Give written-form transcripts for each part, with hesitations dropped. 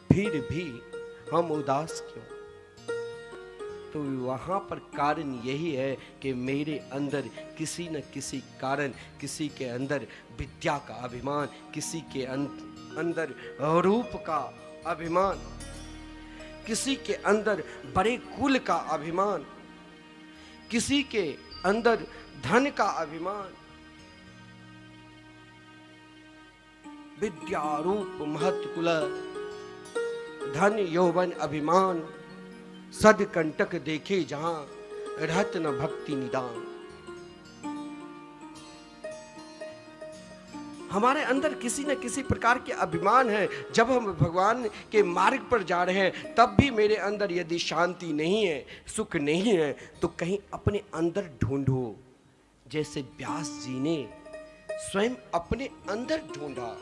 फिर भी हम उदास क्यों? तो वहां पर कारण यही है कि मेरे अंदर किसी न किसी कारण, किसी के अंदर विद्या का अभिमान, किसी के अंदर रूप का अभिमान, किसी के अंदर बड़े कुल का अभिमान, किसी के अंदर धन का अभिमान, विद्या रूप महत्व कुल धन यौवन अभिमान, सद कंटक देखे जहां रहत न भक्ति निदान। हमारे अंदर किसी न किसी प्रकार के अभिमान है। जब हम भगवान के मार्ग पर जा रहे हैं तब भी मेरे अंदर यदि शांति नहीं है, सुख नहीं है, तो कहीं अपने अंदर ढूंढो। जैसे व्यास जी ने स्वयं अपने अंदर ढूंढा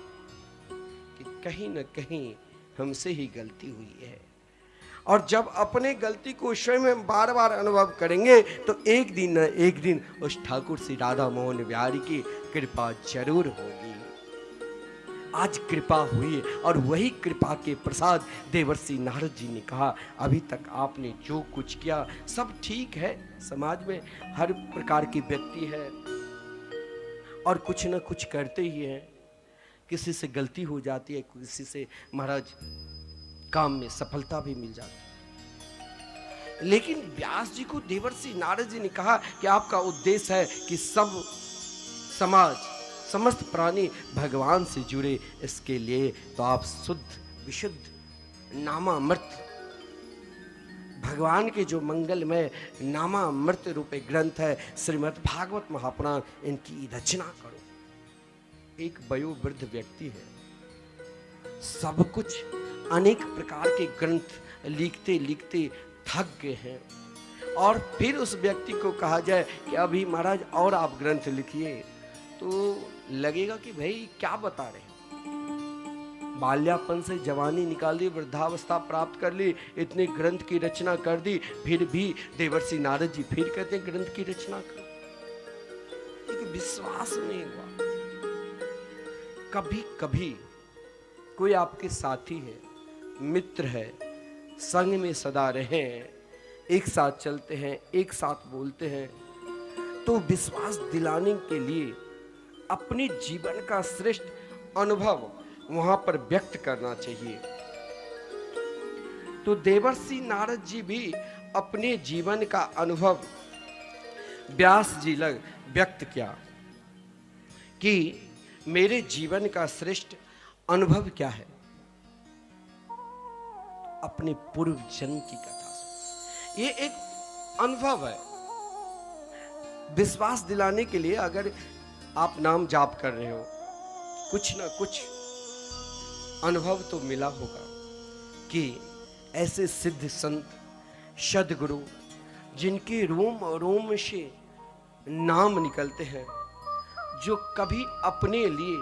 कि कहीं न कहीं हमसे ही गलती हुई है, और जब अपने गलती को स्वयं हम बार बार अनुभव करेंगे तो एक दिन न एक दिन उस ठाकुर श्री राधा मोहन बिहारी की कृपा जरूर होगी। आज कृपा हुई और वही कृपा के प्रसाद देवर्षि नारद जी ने कहा, अभी तक आपने जो कुछ किया सब ठीक है। समाज में हर प्रकार की व्यक्ति है और कुछ न कुछ करते ही हैं। किसी से गलती हो जाती है, किसी से महाराज काम में सफलता भी मिल जाती है। लेकिन व्यास जी को देवर्षि नारद जी ने कहा कि आपका उद्देश्य है कि सब समाज, समस्त प्राणी भगवान से जुड़े, इसके लिए तो आप शुद्ध विशुद्ध नामामृत, भगवान के जो मंगलमय नामामृत रूपे ग्रंथ है श्रीमद् भागवत महापुराण, इनकी रचना करो। एक वयोवृद्ध व्यक्ति है, सब कुछ अनेक प्रकार के ग्रंथ लिखते लिखते थक गए हैं, और फिर उस व्यक्ति को कहा जाए कि अभी महाराज और आप ग्रंथ लिखिए, तो लगेगा कि भाई क्या बता रहे हैं। बाल्यापन से जवानी निकाल दी, वृद्धावस्था प्राप्त कर ली, इतने ग्रंथ की रचना कर दी, फिर भी देवर्षि नारद जी फिर कहते हैं ग्रंथ की रचना करो। एक विश्वास नहीं हुआ। कभी कभी कोई आपके साथी है, मित्र है, संग में सदा रहे हैं, एक साथ चलते हैं, एक साथ बोलते हैं, तो विश्वास दिलाने के लिए अपने जीवन का श्रेष्ठ अनुभव वहां पर व्यक्त करना चाहिए। तो देवर्षि नारद जी भी अपने जीवन का अनुभव व्यास जी लग व्यक्त किया कि मेरे जीवन का श्रेष्ठ अनुभव क्या है। अपने पूर्व जन्म की कथा, ये एक अनुभव है। विश्वास दिलाने के लिए अगर आप नाम जाप कर रहे हो, कुछ ना कुछ अनुभव तो मिला होगा कि ऐसे सिद्ध संत, सद्गुरु, जिनके रोम रोम से नाम निकलते हैं, जो कभी अपने लिए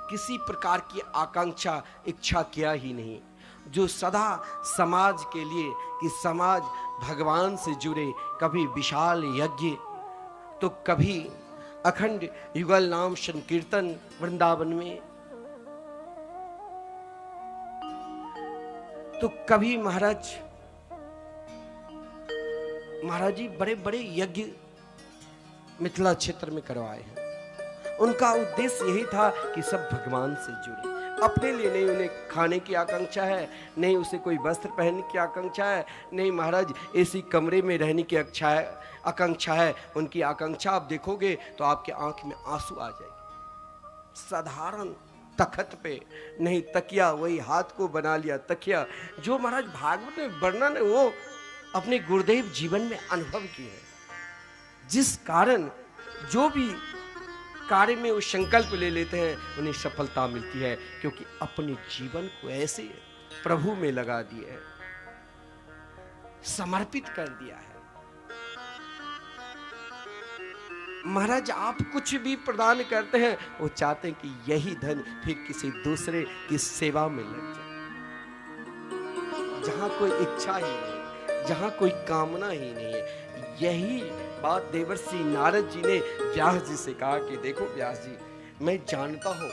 किसी प्रकार की आकांक्षा इच्छा किया ही नहीं, जो सदा समाज के लिए कि समाज भगवान से जुड़े, कभी विशाल यज्ञ तो कभी अखंड युगल नाम संकीर्तन वृंदावन में, तो कभी महाराज जी बड़े बड़े यज्ञ मिथिला क्षेत्र में करवाए हैं। उनका उद्देश्य यही था कि सब भगवान से जुड़े। अपने लिए नहीं, उन्हें खाने की आकांक्षा है, नहीं उसे कोई वस्त्र पहनने की आकांक्षा है, नहीं महाराज ऐसी कमरे में रहने की आकांक्षा है। उनकी आकांक्षा आप देखोगे तो आपके आंख में आंसू आ जाएगी। साधारण तखत पे नहीं, तकिया, वही हाथ को बना लिया तकिया, जो महाराज भागवत में वर्णन है वो अपने गुरुदेव जीवन में अनुभव किए हैं। जिस कारण जो भी कार्य में वो संकल्प ले लेते हैं उन्हें सफलता मिलती है, क्योंकि अपने जीवन को ऐसे प्रभु में लगा दिए है, समर्पित कर दिया है। महाराज आप कुछ भी प्रदान करते हैं, वो चाहते हैं कि यही धन फिर किसी दूसरे की सेवा में लग जाए। जहां कोई इच्छा ही नहीं, जहां कोई कामना ही नहीं है। यही बात देवर्षि नारद जी ने व्यास जी से कहा कि देखो व्यास जी, मैं जानता हूं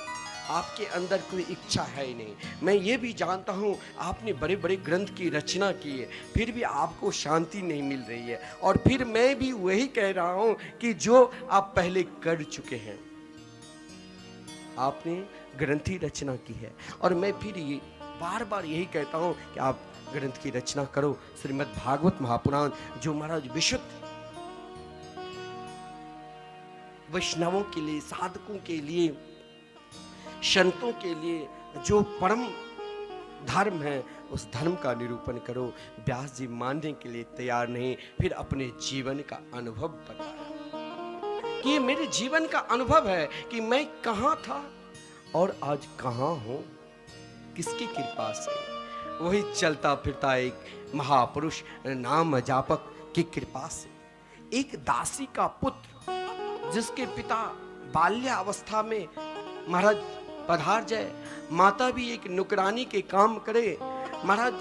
आपके अंदर कोई इच्छा है ही नहीं। मैं ये भी जानता हूँ आपने बड़े बड़े ग्रंथ की रचना की है, फिर भी आपको शांति नहीं मिल रही है। और फिर मैं भी वही कह रहा हूँ कि जो आप पहले कर चुके हैं। आपने ग्रंथी रचना की है और मैं फिर ये बार बार यही कहता हूँ कि आप ग्रंथ की रचना करो। श्रीमद् भागवत महापुराण जो महाराज विशुद्ध वैष्णवों के लिए, साधकों के लिए, संतों के लिए जो परम धर्म है, उस धर्म का निरूपण करो। व्यास जी मानने के लिए तैयार नहीं, फिर अपने जीवन का अनुभव बताया कि ये मेरे जीवन का अनुभव है कि मैं कहां था और आज कहां हूं, किसकी कृपा से। वही चलता फिरता एक महापुरुष नाम जापक की कृपा से। एक दासी का पुत्र जिसके पिता बाल्यावस्था में महाराज पधार जाए, माता भी एक नुकरानी के काम करे, महाराज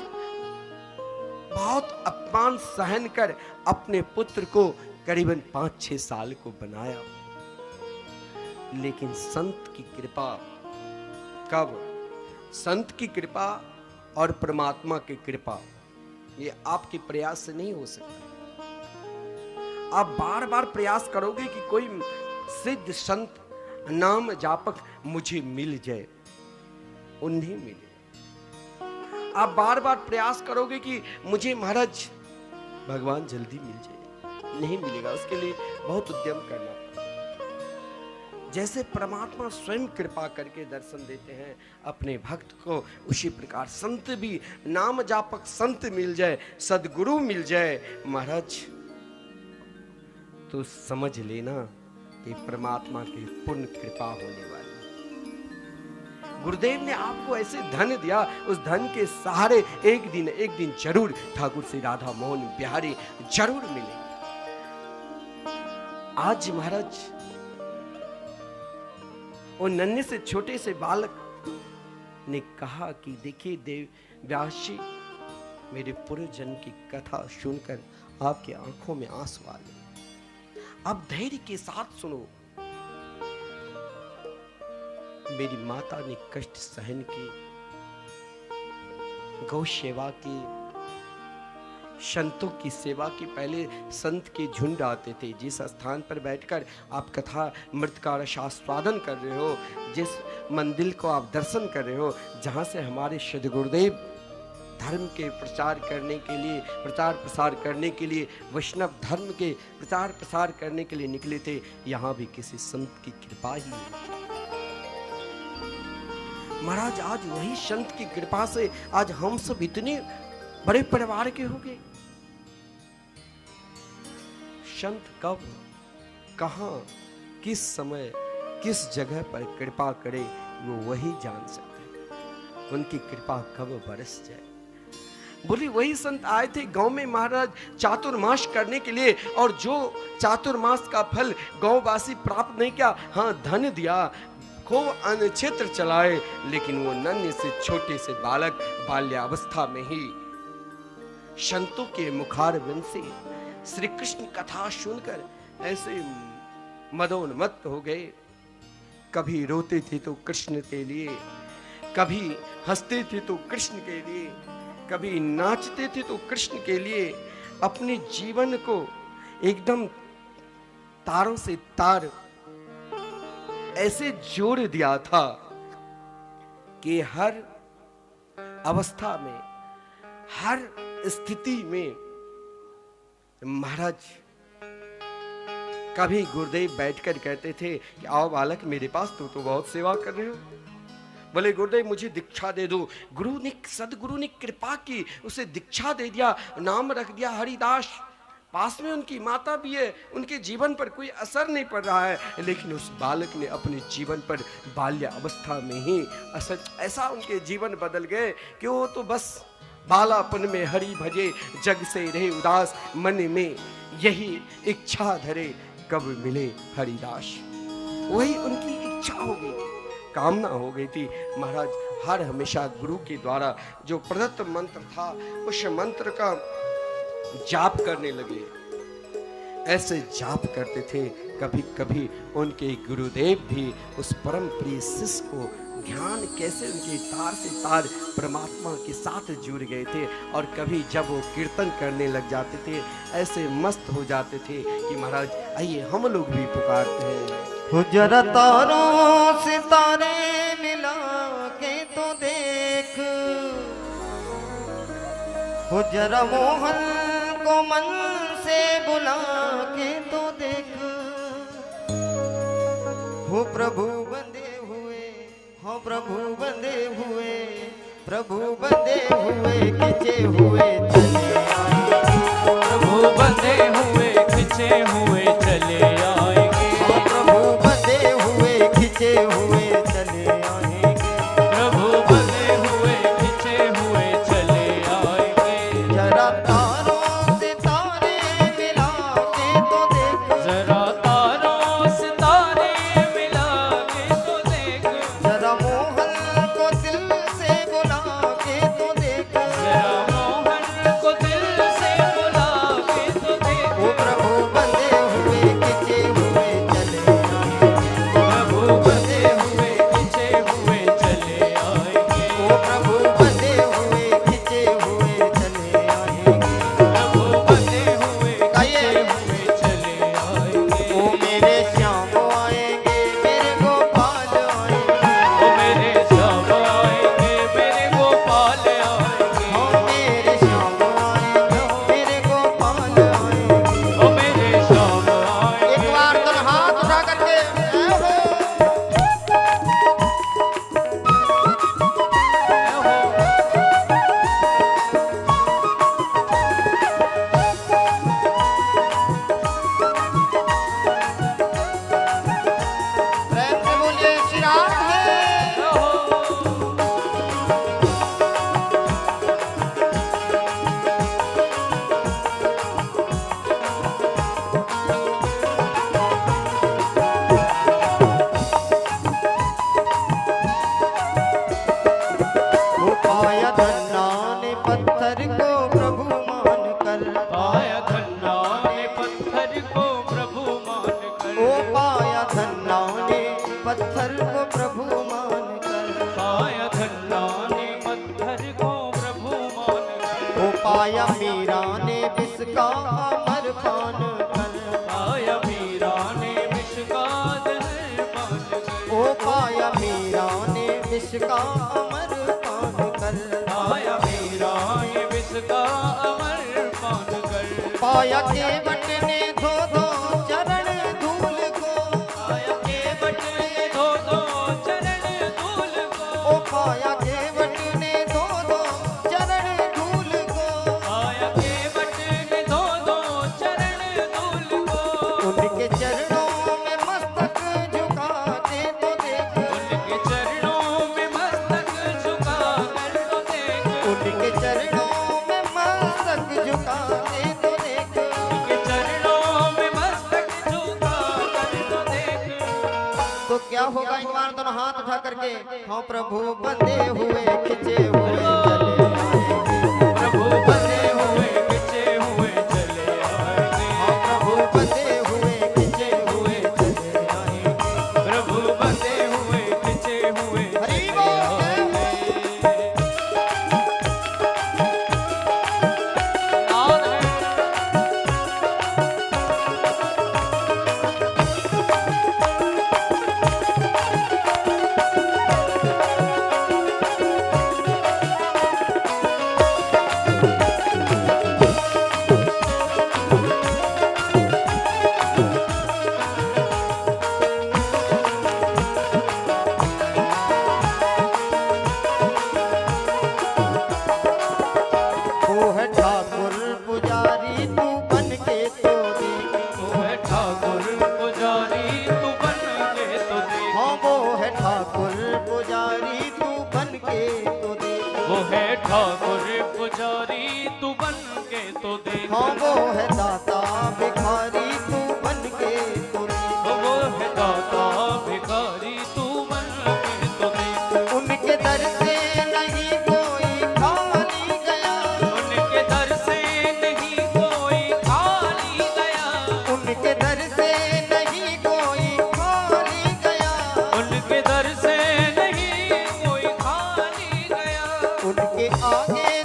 बहुत अपमान सहन कर अपने पुत्र को करीबन 5-6 साल को बनाया। लेकिन संत की कृपा, कब संत की कृपा और परमात्मा की कृपा, ये आपके प्रयास से नहीं हो सकता। आप बार बार प्रयास करोगे कि कोई सिद्ध संत नाम जापक मुझे मिल जाए, उन्हें मिले। आप बार बार प्रयास करोगे कि मुझे महाराज भगवान जल्दी मिल जाए, नहीं मिलेगा। उसके लिए बहुत उद्यम करना पड़ेगा। जैसे परमात्मा स्वयं कृपा करके दर्शन देते हैं अपने भक्त को, उसी प्रकार संत भी, नाम जापक संत मिल जाए, सदगुरु मिल जाए महाराज, तो समझ लेना कि परमात्मा की पूर्ण कृपा होने वाली। गुरुदेव ने आपको ऐसे धन दिया, उस धन के सहारे एक दिन जरूर ठाकुर श्री राधा मोहन बिहारी जरूर मिलेंगे। आज महाराज वो नन्हे से छोटे से बालक ने कहा कि देखिए देव व्यास जी, मेरे पूर्व जन्म की कथा सुनकर आपकी आंखों में आंसू आ गए। अब धैर्य के साथ सुनो। मेरी माता ने कष्ट सहन की, गौ सेवा की, संतों की सेवा की। पहले संत के झुंड आते थे। जिस स्थान पर बैठकर आप कथा मृत का रसास्वादन कर रहे हो, जिस मंदिर को आप दर्शन कर रहे हो, जहां से हमारे श्री गुरुदेव धर्म के प्रचार करने के लिए, प्रचार प्रसार करने के लिए, वैष्णव धर्म के प्रचार प्रसार करने के लिए निकले थे, यहां भी किसी संत की कृपा ही है। महाराज आज वही संत की कृपा से आज हम सब इतने बड़े परिवार के हो गए। संत कब, कहां, किस समय, किस जगह पर कृपा करे वो वही जान सकते हैं। उनकी कृपा कब बरस जाए। बोली वही संत आए थे गांव में महाराज चातुर्मास करने के लिए, और जो चातुर्मास का फल गांववासी प्राप्त नहीं किया, हाँ धन दिया, खूब अन्न क्षेत्र चलाए, लेकिन वो नन्हे से छोटे से बालक बाल्यावस्था में ही संतों के मुखारविंद से श्री कृष्ण कथा सुनकर ऐसे मदोन्मत्त हो गए। कभी रोते थे तो कृष्ण के लिए, कभी हंसते थे तो कृष्ण के लिए, कभी नाचते थे तो कृष्ण के लिए। अपने जीवन को एकदम तारों से तार ऐसे जोड़ दिया था कि हर अवस्था में, हर स्थिति में महाराज कभी गुरुदेव बैठकर कहते थे कि आओ बालक मेरे पास, तो बहुत सेवा कर रहे हो। बोले गुरुदेव मुझे दीक्षा दे दो। सदगुरु ने कृपा की, उसे दीक्षा दे दिया, नाम रख दिया हरिदास। पास में उनकी माता भी है, उनके जीवन पर कोई असर नहीं पड़ रहा है, लेकिन उस बालक ने अपने जीवन पर बाल्य अवस्था में ही असर, ऐसा उनके जीवन बदल गए कि वो तो बस बालापन में हरि भजे, जग से रहे उदास, मन में यही इच्छा धरे, कब मिले हरिदास। वही उनकी इच्छा हो गई थी, कामना हो गई थी। महाराज हर हमेशा गुरु के द्वारा जो प्रदत्त मंत्र था, उस मंत्र का जाप करने लगे। ऐसे जाप करते थे, कभी कभी उनके गुरुदेव भी उस परम प्रिय शिष्य को ध्यान कैसे उनके तार से तार परमात्मा के साथ जुड़ गए थे, और कभी जब वो कीर्तन करने लग जाते थे ऐसे मस्त हो जाते थे कि महाराज आइए हम लोग भी पुकारते हैं। हो जरा तारों से तारे मिला के तो देख, हो जरा मोहन को मन से बुला के तो देख, हो प्रभु बंधे हुए, हो प्रभु बंधे हुए, प्रभु बंधे हुए खिंचे हुए चले आएंगे, प्रभु बंधे हुए खिंचे हुए चले आएंगे, हो प्रभु बंधे हुए खिंचे हुए चले आएंगे, प्रभु बंधे हुए खिंचे हुए चले आएंगे। जरा तारों से तारे मिला के तो देख, जरा तारों से तारे मिला के तो देख, जरा मोहन को दिल से बुला के तो देख, जरा मोहन को दिल से बुला के तो देख, ओ प्रभु बंधे हुए खिंचे हुए चले आएंगे, प्रभु बंधे हुए खिंचे हुए चले आएंगे, ओ प्रभु बंधे हुए खिंचे हुए चले आएंगे, प्रभु बंधे हुए गाइए। खिंचे हुए चले आएंगे। ओ मेरे श्याम आएंगे, मेरे गोपाल आएंगे, ओ मेरे श्याम आएंगे, मेरे गोपाल आएंगे, ओ मेरे श्याम आएंगे, मेरे गोपाल आएंगे। ओ मेरे श्याम आएंगे। एक बार तो हाथ उठा करके जय हो। प्रेम से बोलिए श्री राधे। वो पाया धन्ना ने पत्थर को प्रभु मान कर, पाया धन्ना ने पत्थर को प्रभु मान कर, ओ पाया धन्ना ने पत्थर को प्रभु मान कर, पाया धन्ना ने पत्थर को प्रभु मान कर, ओ पाया मीरा ने विष का अमर पान कर, पाया मीरा ने विष का जहर पान कर, ओ पाया मीरा ने विष का अमर पान कर, पाया मीरा ने विष का अमर पान कर, पाया केवट ने धो धो चरण धूल को, पाया केवट ने धो दो चरण धूल को, ओ पाया केवट ने धो धो चरण धूल को, पाया केवट ने धो दो चरण धूल को, उनके चरणों में मस्तक झुका के तो देख, उनके चरणों में मस्तक झुका कर तो देख, उनके चरणों में मस्तक झुका के तो देख, उनके चरणों में मस्तक झुका कर तो देख, तो क्या होगा एक बार दोनों हाथ उठा करके, हाँ प्रभु बंधे हुए खिंचे हुए चले आएंगे, प्रभु बंधे हुए खिंचे हुए चले आएंगे, हाँ प्रभु बंधे हुए खिंचे हुए चले आएंगे। प्रभु बंधे हुए खिंचे हुए हरि चले बोल। आएंगे। नाद है। वो है ठाकुर पुजारी तू बन के तो देख, तू है ठाकुर पुजारी तू बन के तो देख, हाँ वो है ठाकुर पुजारी तू बन के तो देख, वो है ठाकुर पुजारी तू बन के तो देख, हाँ वो है दाता भिखारी तू बन के तो देख, वो है दाता भिखारी तू बन के तो देख, उनके दर से नहीं कोई खाली गया, उनके दर से नहीं कोई खाली गया, उनके दर से नहीं कोई खाली गया, उनके दर से नहीं उनके आगे